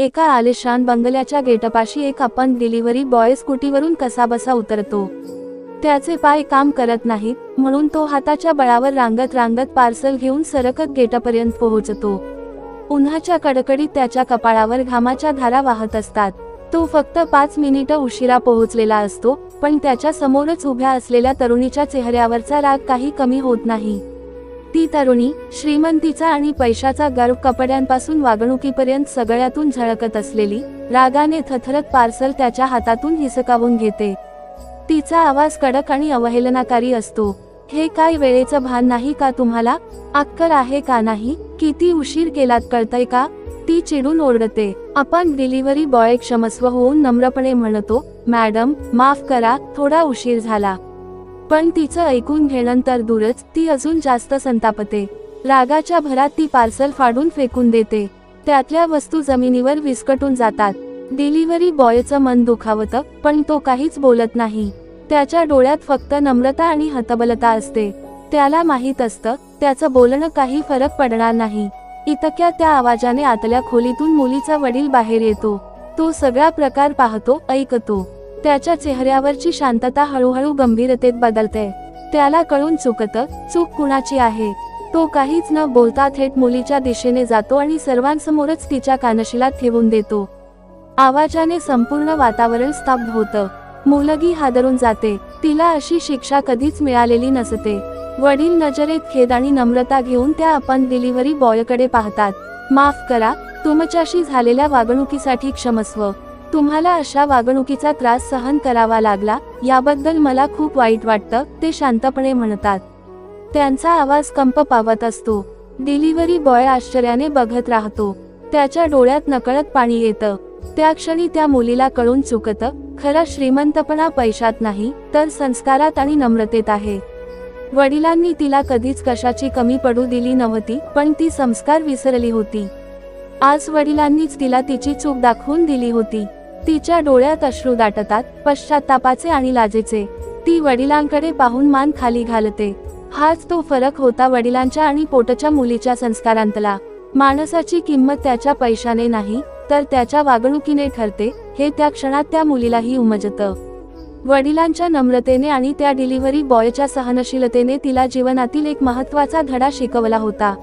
एका आलिशान बंगल्याच्या गेटपाशी एक अपंग डिलिव्हरी बॉय स्कूटीवरून कसाबसा उतरतो। त्याचे पाय काम करत नाहीत म्हणून तो हाताच्या बळावर रांगत रांगत पार्सल घेऊन सरकत गेटपर्यंत पोहोचतो। उन्हाच्या कडकडीत त्याच्या कपाळावर घामाच्या धारा वाहत असतात। तो फक्त 5 मिनिटं उशिरा पोहोचलेला असतो, पण त्याच्या समोरच उभ्या असलेल्या तरुणीच्या चेहऱ्यावरचा राग काही कमी होत नाही। ती तरुणी श्रीमंतीचा आणि पैशाचा गर्व, कपड्यांपासून वागणुकीपर्यंत सगळ्यातून झळकत असलेली, रागाने थरथरत पार्सल त्याच्या हातातून हिसकावून घेते। तिचा आवाज कडक आणि अवहेलनाकारी असतो। हे काय वेळेचं भान नाही का तुम्हाला? अक्कल आहे का नाही? किती उशीर केलात कळतंय का? ती चिडून ओरडते। अपंग डिलिव्हरी बॉय क्षमस्व होऊन नम्रपणे म्हणतो, मॅडम माफ करा, थोडा उशीर झाला। पण तिचं ऐकून घेण्यानंतर दूरच ती अजून जास्त संतापते। रागाच्या भरात ती पार्सल फाडून फेकून देते। त्यातल्या वस्तू जमिनीवर विस्कटून जातात। डिलिव्हरी बॉयचं मन दुखावतं, पण तो काहीच बोलत नाही। त्याच्या डोळ्यात फक्त नम्रता आणि हतबलता असते। त्याला माहित असतं त्याचं बोलणं काही फरक पडणार नाही। इतक्या त्या आवाजाने आतल्या खोलीतून मुलीचा वडील बाहेर येतो। तो सगळा प्रकार पाहतो, ऐकतो। त्याच्या चेहऱ्यावरची शांतता हळूहळू गंभीरतेत बदलते। त्याला कळून चुकतं चूक कुणाची आहे। तो काहीच न बोलता थेट मुलीच्या दिशेने जातो आणि सर्वांसमोरच तिच्या कानशिलात ठेवून देतो। आवाजाने संपूर्ण वातावरण स्तब्ध होतं। मुलगी हादरून जाते। तिला अशी शिक्षा कधीच मिळालेली नसते। वडील नजरेत खेद आणि नम्रता घेऊन त्या अपंग डिलिव्हरी बॉयकडे पाहतात। माफ करा, तुमच्याशी झालेल्या वागणुकीसाठी क्षमस्व। तुम्हाला अशा वागणुकीचा त्रास सहन करावा लागला याबद्दल मला खूप वाईट वाटतं, ते शांतपणे म्हणतात। त्यांचा आवाज कंप पावत असतो। डिलिव्हरी बॉय आश्चर्याने बघत राहतो। त्याच्या डोळ्यात नकळत पाणी येतं। त्या क्षणी त्या मुलीला कळून चुकतं, खरा श्रीमंतपणा पैशात नाही तर संस्कारात आणि नम्रतेत आहे। वडिलांनी तिला कधीच कशाची कमी पडू दिली नव्हती, पण ती संस्कार विसरली होती। आज वडिलांनीच तिला तिची चूक दाखवून दिली होती। तिच्या डोळ्यात अश्रू दाटतात, पश्चात्तापाचे आणि लाजेचे। ती वडिलांकडे पाहून मान खाली घालते। हाच तो फरक होता वडिलांच्या आणि पोटच्या मुलीच्या संस्कारांतला। माणसाची किंमत त्याच्या पैशाने नाही तर त्याच्या वागणुकीने ठरते, हे त्या क्षणात त्या मुलीलाही उमजतं। वडिलांच्या नम्रतेने आणि त्या डिलिव्हरी बॉयच्या सहनशीलतेने तिला जीवनातील एक महत्त्वाचा धडा शिकवला होता।